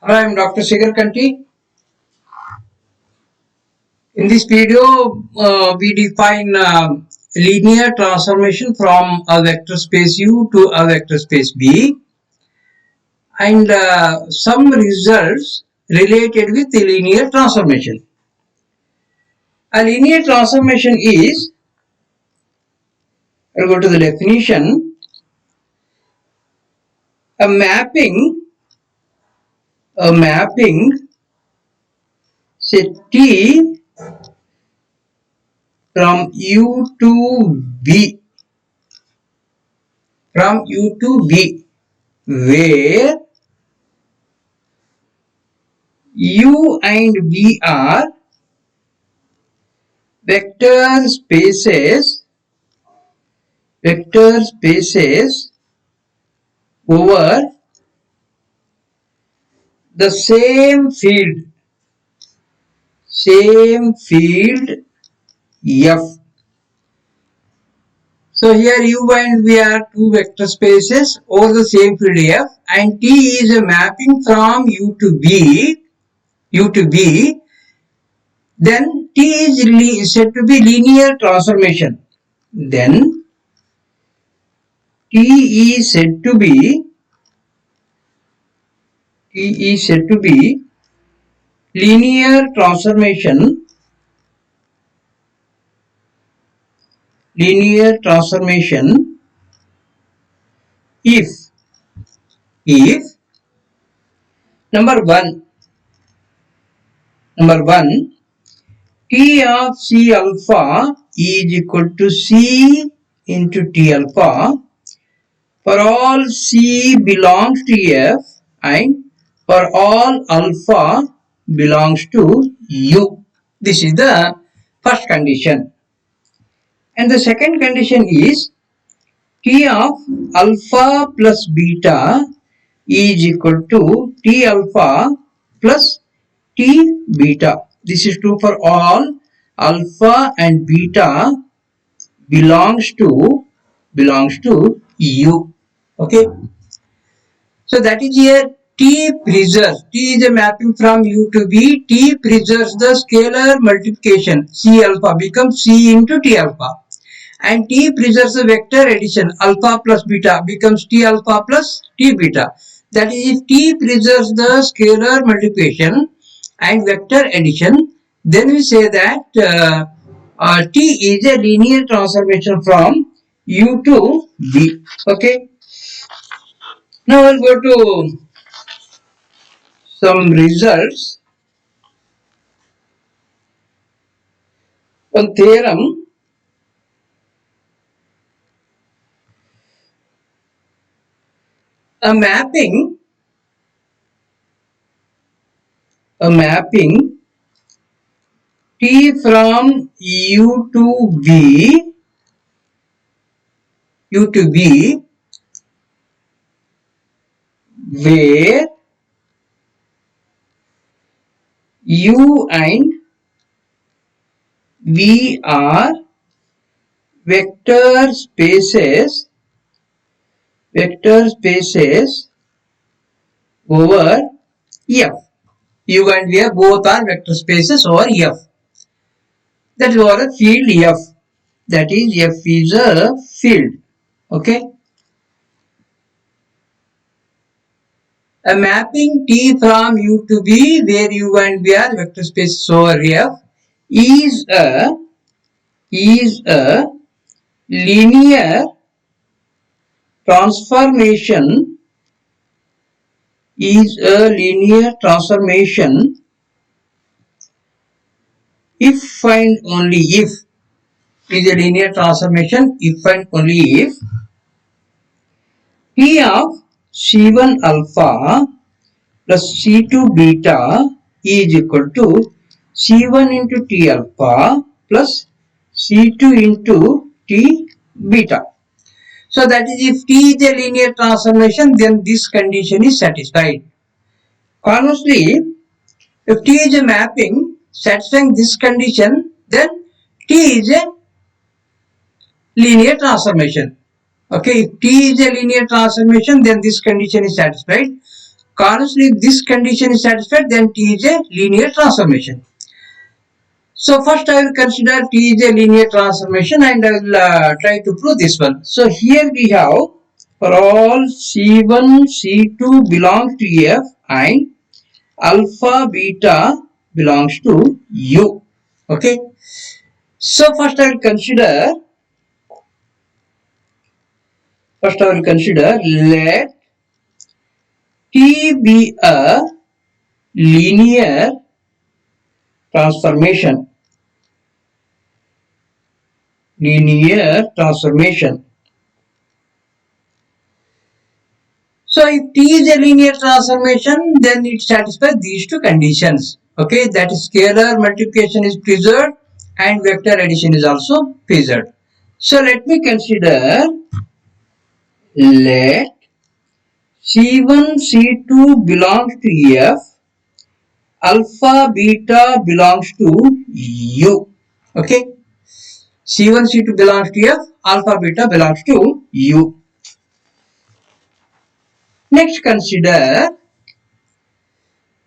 Hello, I am Dr. Shikhar Kanti. In this video, we define linear transformation from a vector space U to a vector space V and some results related with the linear transformation. A linear transformation is, I'll go to the definition, a mapping, say T from U to V, where U and V are vector spaces over the same field F. So here U and V are two vector spaces over the same field F, and T is a mapping from U to V. Then T is said to be linear transformation. Then T is said to be linear transformation if number one T of C alpha is equal to C into T alpha for all C belongs to F and for all alpha belongs to U. This is the first condition. And the second condition is T of alpha plus beta is equal to T alpha plus T beta. This is true for all alpha and beta belongs to U. Okay. So that is here T preserves. T is a mapping from U to V. T preserves the scalar multiplication. C alpha becomes C into T alpha. And T preserves the vector addition. Alpha plus beta becomes T alpha plus T beta. That is, if T preserves the scalar multiplication and vector addition, then we say that T is a linear transformation from U to V. Okay. Now we'll go to some results. One theorem. A mapping T from U to V where U and V are vector spaces over F. U and V both are vector spaces over F. That is over a field F. That is, F is a field. Okay. A mapping T from U to V where U and V are vector spaces over F is a linear transformation if and only if is a linear transformation if and only if T of C1 alpha plus C2 beta is equal to C1 into T alpha plus C2 into T beta. So that is, if T is a linear transformation, then this condition is satisfied. Conversely, if T is a mapping satisfying this condition, then T is a linear transformation. Okay, if T is a linear transformation, then this condition is satisfied. Conversely, if this condition is satisfied, then T is a linear transformation. So first I will consider T is a linear transformation and I will try to prove this one. So here we have for all C1, C2 belongs to F and alpha, beta belongs to U. Okay. So first I will consider let T be a linear transformation. So if T is a linear transformation, then it satisfies these two conditions. Okay, that is scalar multiplication is preserved and vector addition is also preserved. So let me consider let C1, C2 belongs to F, alpha, beta belongs to U. Okay, C1, C2 belongs to F, alpha, beta belongs to U. Next consider,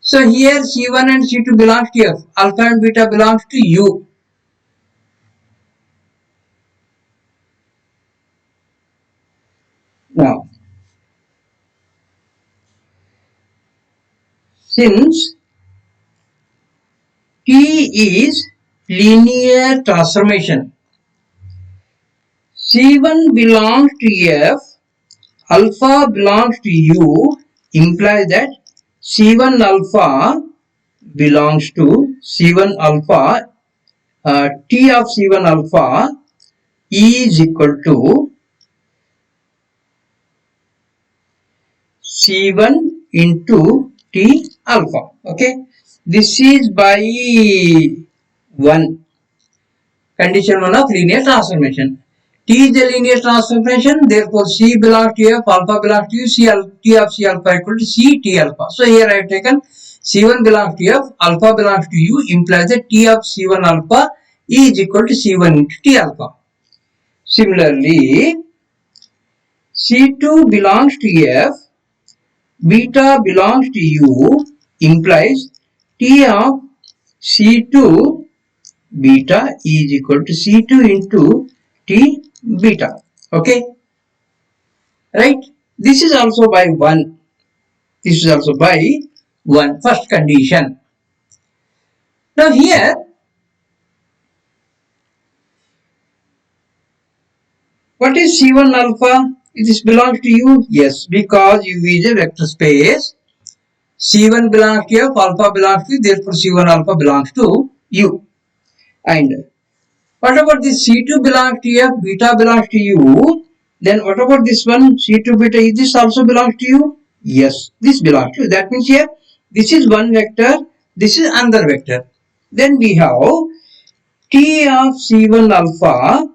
so here C1 and C2 belongs to F, alpha and beta belongs to U. Now, since T is linear transformation, C1 belongs to F, alpha belongs to U, implies that C1 alpha belongs to C1 alpha, T of C1 alpha is equal to C1 into T alpha. Okay, this is by 1. Condition 1 of linear transformation. T is a linear transformation, therefore C belongs to F, alpha belongs to U, T of C alpha equal to C T alpha. So here I have taken C1 belongs to F, alpha belongs to U, implies that T of C1 alpha is equal to C1 into T alpha. Similarly, C2 belongs to F, beta belongs to U, implies T of C2 beta is equal to C2 into T beta. Okay, right? This is also by 1. This is also by 1. First condition. Now here, what is C1 alpha? This belongs to U? Yes, because U is a vector space. C1 belongs to F, alpha belongs to U, therefore C1 alpha belongs to U. And what about this C2 belongs to F, beta belongs to U? Then what about this one, C2 beta, is this also belongs to U? Yes, this belongs to U. That means here, this is one vector, this is another vector. Then we have T of C1 alpha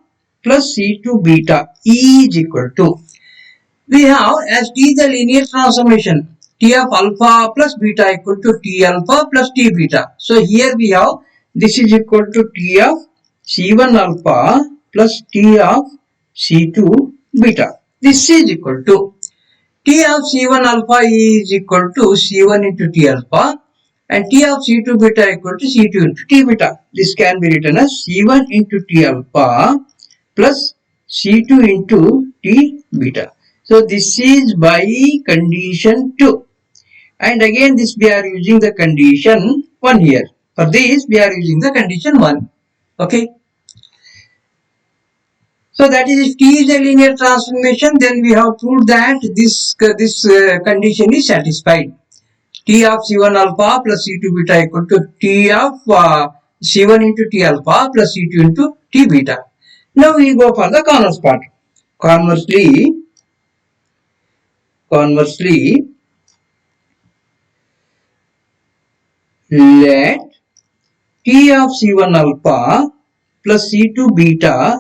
plus C2 beta is equal to, we have as T is a linear transformation, T of alpha plus beta equal to T alpha plus T beta. So here we have, this is equal to T of C1 alpha plus T of C2 beta. This is equal to T of C1 alpha is equal to C1 into T alpha and T of C2 beta equal to C2 into T beta. This can be written as C1 into T alpha plus C2 into T beta. So this is by condition 2. And again this we are using the condition 1 here. For this we are using the condition 1. Okay. So that is, if T is a linear transformation, then we have proved that this condition is satisfied. T of C1 alpha plus C2 beta equal to T of C1 into T alpha plus C2 into T beta. Now we go for the converse part. Conversely, let T of C1 alpha plus C2 beta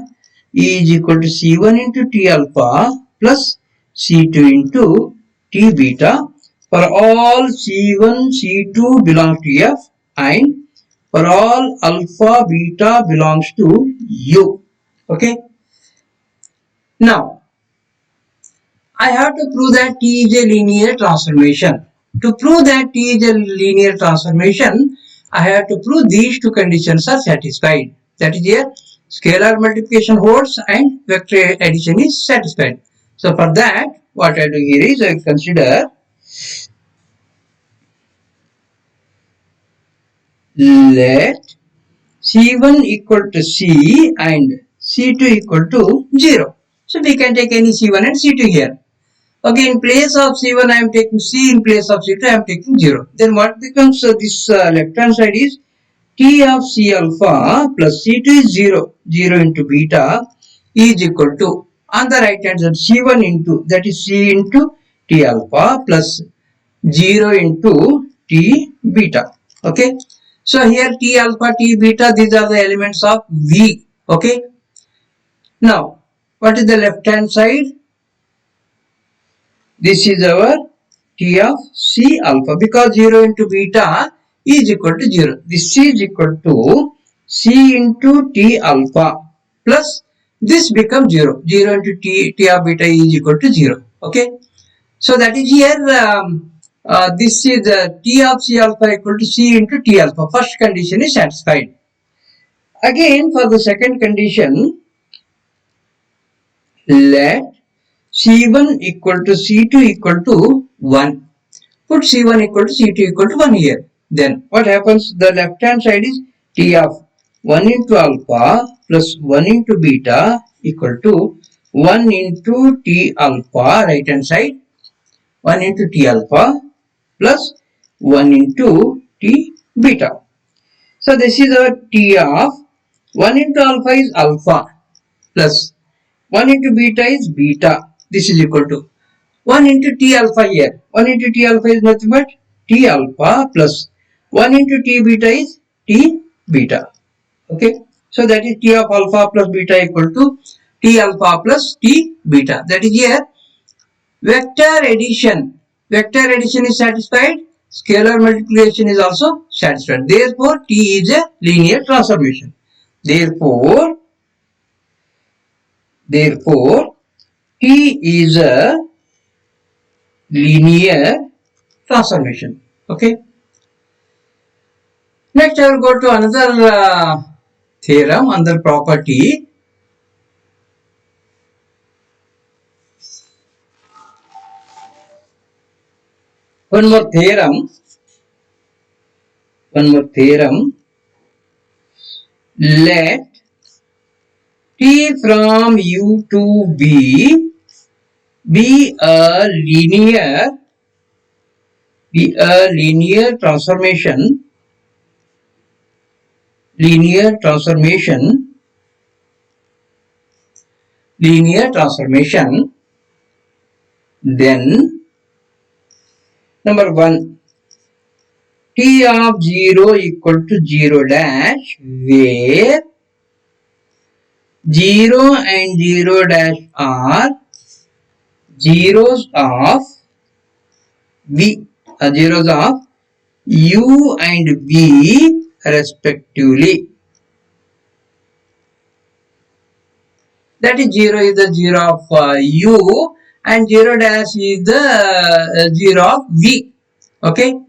is equal to C1 into T alpha plus C2 into T beta for all C1, C2 belongs to F and for all alpha, beta belongs to U. Okay. Now, I have to prove that T is a linear transformation. To prove that T is a linear transformation, I have to prove these two conditions are satisfied. That is here, scalar multiplication holds and vector addition is satisfied. So for that, what I do here is I consider let C1 equal to C and C2 equal to 0. So we can take any C1 and C2 here. Okay, in place of C1 I am taking C, in place of C2 I am taking 0. Then what becomes this left hand side is T of C alpha plus C2 is 0. 0 into beta is equal to, on the right hand side, C1 into, that is C into T alpha plus 0 into T beta. Okay. So here T alpha, T beta, these are the elements of V. Okay. Now, what is the left hand side? This is our T of C alpha, because 0 into beta is equal to 0. This is equal to C into T alpha plus this becomes 0. 0 into T of beta is equal to 0. Okay. So that is here this is T of C alpha equal to C into T alpha. First condition is satisfied. Again, for the second condition, let C1 equal to C2 equal to 1. Put C1 equal to C2 equal to 1 here. Then what happens? The left hand side is T of 1 into alpha plus 1 into beta equal to 1 into T alpha, right hand side, 1 into T alpha plus 1 into T beta. So this is our T of 1 into alpha is alpha plus 1 into beta is beta. This is equal to 1 into T alpha here. 1 into T alpha is nothing but T alpha plus 1 into T beta is T beta. Okay. So that is T of alpha plus beta equal to T alpha plus T beta. That is here. Vector addition. Vector addition is satisfied. Scalar multiplication is also satisfied. Therefore, T is a linear transformation. Therefore, T is a linear transformation. Okay. Next, I will go to another theorem, another property. One more theorem. Let T from U to B be a linear transformation. Then number 1, T of 0 equal to 0 dash, where 0 and 0 dash are zeros of V, zeros of U and V respectively. That is 0 is the 0 of U and 0 dash is the 0 of V. Okay.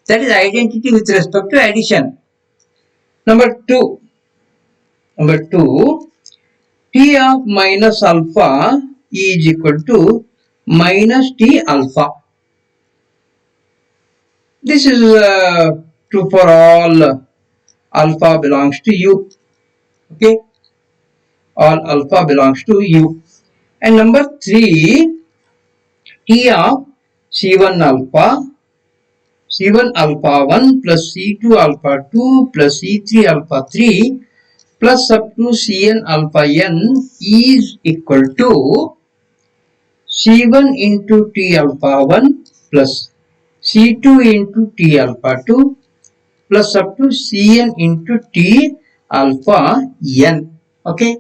That is identity with respect to addition. Number 2, T of minus alpha is equal to minus T alpha. This is true for all alpha belongs to U. Okay. All alpha belongs to U. And number 3, T of C1 alpha 1 plus C2 alpha 2 plus C3 alpha 3 plus up to Cn alpha n is equal to C1 into T alpha 1 plus C2 into T alpha 2 plus up to Cn into T alpha n. Okay.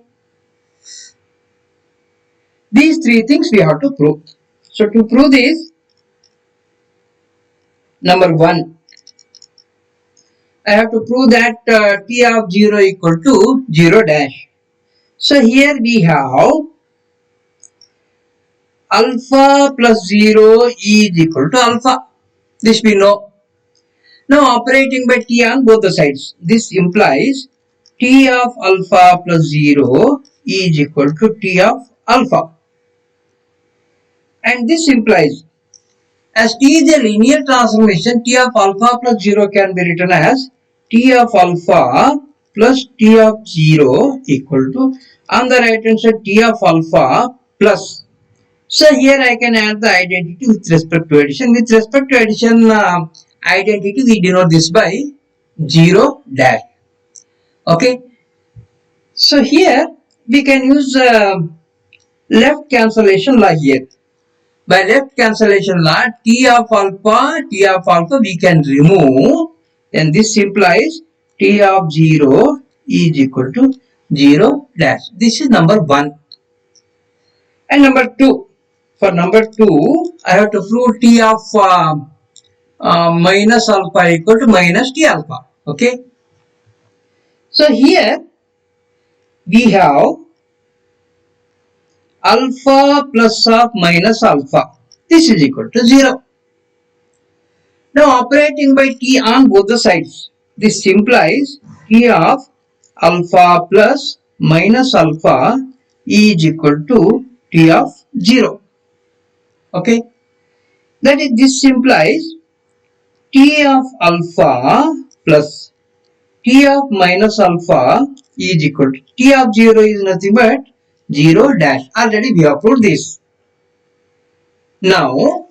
These three things we have to prove. So to prove this, number 1, I have to prove that T of 0 equal to 0 dash. So here we have alpha plus 0 is equal to alpha. This we know. Now operating by t on both the sides. This implies t of alpha plus 0 is equal to t of alpha. And this implies as t is a linear transformation, t of alpha plus 0 can be written as t of alpha plus t of 0 equal to, on the right hand side, t of alpha plus. So here I can add the identity with respect to addition. With respect to addition identity, we denote this by 0 dash. Okay. So here we can use left cancellation law here. By left cancellation law, t of alpha we can remove, and this implies t of 0 is equal to 0 dash. This is number 1. And number 2. For number 2, I have to prove t of minus alpha equal to minus t alpha. Okay. So here we have alpha plus of minus alpha. This is equal to 0. Now operating by t on both the sides. This implies t of alpha plus minus alpha is equal to t of 0. Okay. That is, this implies t of alpha plus t of minus alpha is equal to t of 0 is nothing but 0 dash. Already we have proved this. Now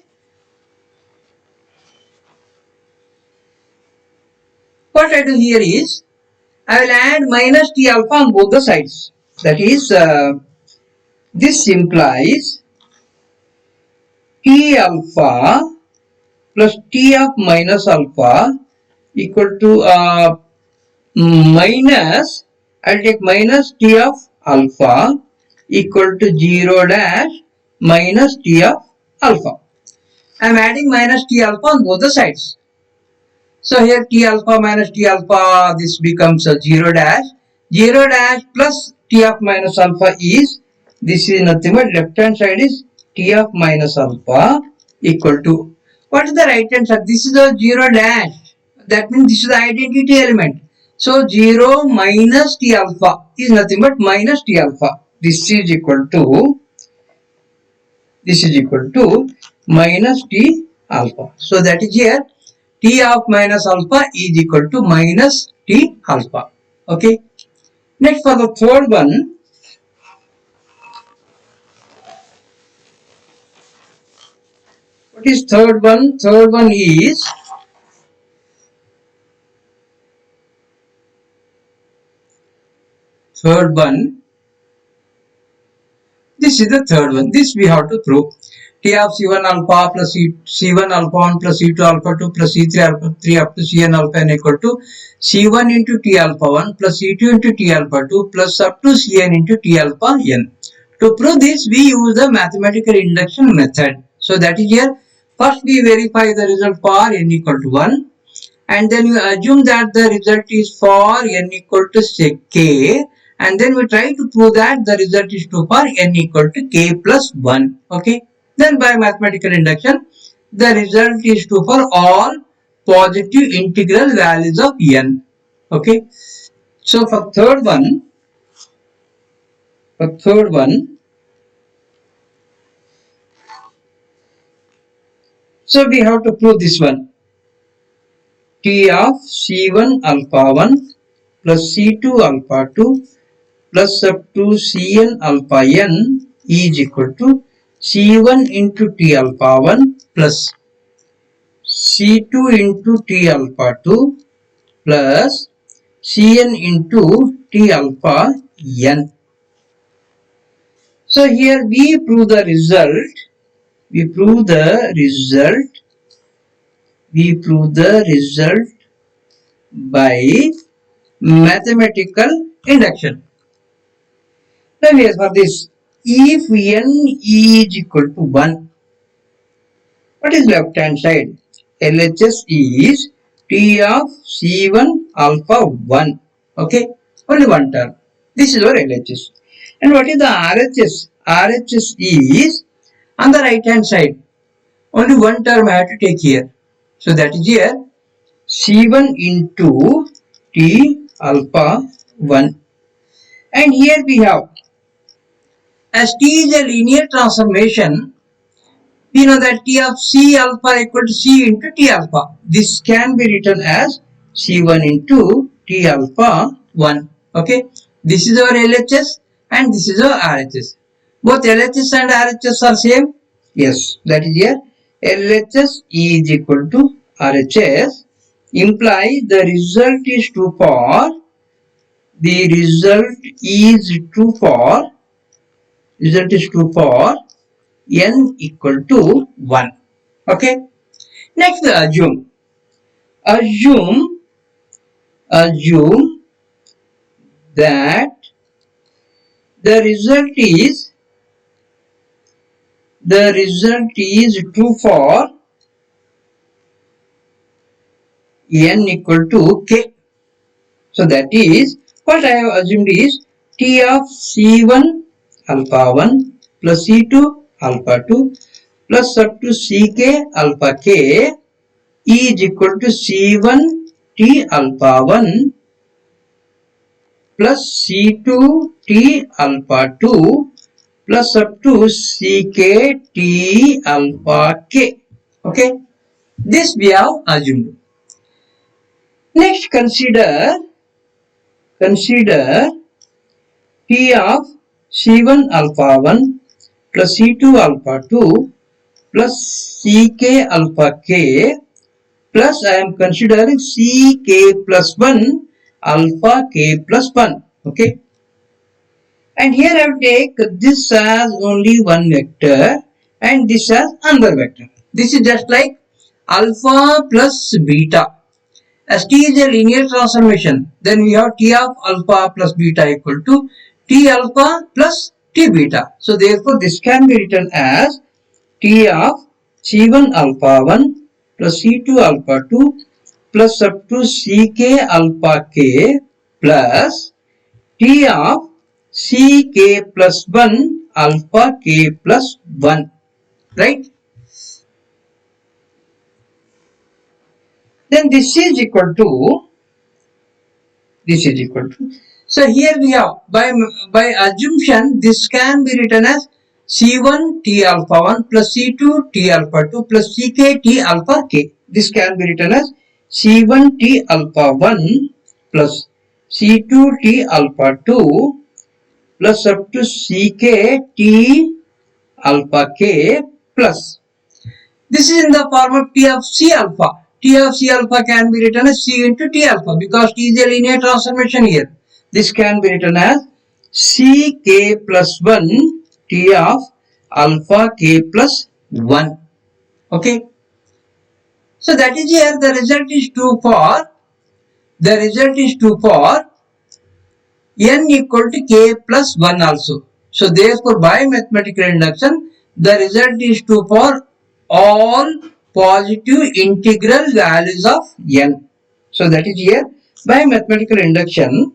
what I do here is I will add minus t alpha on both the sides. That is, this implies t alpha plus t of minus alpha equal to minus, I will take minus t of alpha equal to 0 dash minus t of alpha. I am adding minus t alpha on both the sides. So here t alpha minus t alpha, this becomes a 0 dash. 0 dash plus t of minus alpha is, this is nothing but left hand side is t of minus alpha equal to, what is the right hand side? This is a 0 dash. That means this is the identity element. So 0 minus t alpha is nothing but minus t alpha. This is equal to minus t alpha. So that is here t of minus alpha is equal to minus t alpha. Okay. Next, for the third one, what is third one? Third one is this is the third one. This we have to prove. T of C1 alpha plus C1 alpha 1 plus C2 alpha 2 plus C3 alpha 3 up to Cn alpha n equal to C1 into T alpha 1 plus C2 into T alpha 2 plus up to Cn into T alpha n. To prove this, we use the mathematical induction method. So that is here. First we verify the result for n equal to 1. And then you assume that the result is for n equal to say k. And then we try to prove that the result is true for n equal to k plus 1. Okay. Then by mathematical induction, the result is true for all positive integral values of n. Okay. So for third one, so we have to prove this one. T of C1 alpha 1 plus C2 alpha 2 plus up to Cn alpha n is equal to C1 into T alpha 1 plus C2 into T alpha 2 plus Cn into T alpha n. So here we prove the result. We prove the result by mathematical induction. Now here for this, if n is equal to 1, what is left hand side? LHS is T of C1 alpha 1. Okay, only one term. This is our LHS. And what is the RHS? RHS is on the right hand side. Only one term I have to take here. So that is here C1 into T alpha 1. And here we have, as T is a linear transformation, we know that T of C alpha equal to C into T alpha. This can be written as C1 into T alpha 1. Okay. This is our LHS and this is our RHS. Both LHS and RHS are same. Yes, that is here. LHS is equal to RHS implies the result is true for n equal to 1. Okay. Next, assume that the result is true for n equal to k. So that is what I have assumed is T of C1 alpha 1 plus C2 alpha 2 plus up to Ck alpha k is equal to C1 T alpha 1 plus C2 T alpha 2 plus up to Ck T alpha k. Okay, this we have assumed. Next, consider T of C1 alpha 1 plus C2 alpha 2 plus Ck alpha k plus I am considering Ck plus 1 alpha k plus 1. Okay. And here I will take this as only one vector and this as another vector. This is just like alpha plus beta. As T is a linear transformation, then we have T of alpha plus beta equal to T alpha plus T beta. So therefore this can be written as T of C1 alpha 1 plus C2 alpha 2 plus up to Ck alpha k plus T of Ck plus 1 alpha k plus 1. Right? Then this is equal to, so here we have, by assumption, this can be written as C1 T alpha 1 plus C2 T alpha 2 plus Ck T alpha k. This can be written as C1 T alpha 1 plus C2 T alpha 2 plus up to Ck T alpha k plus. This is in the form of T of C alpha. T of C alpha can be written as C into T alpha because T is a linear transformation here. This can be written as Ck plus 1 T of alpha k plus 1. Okay. So that is here the result is true for n equal to k plus 1 also. So therefore by mathematical induction the result is true for all positive integral values of n. So that is here by mathematical induction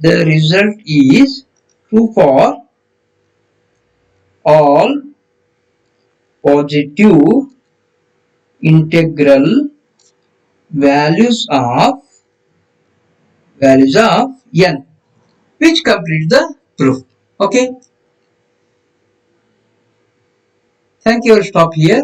the result is true for all positive integral values of n, which completes the proof. Okay. Thank you. I'll stop here.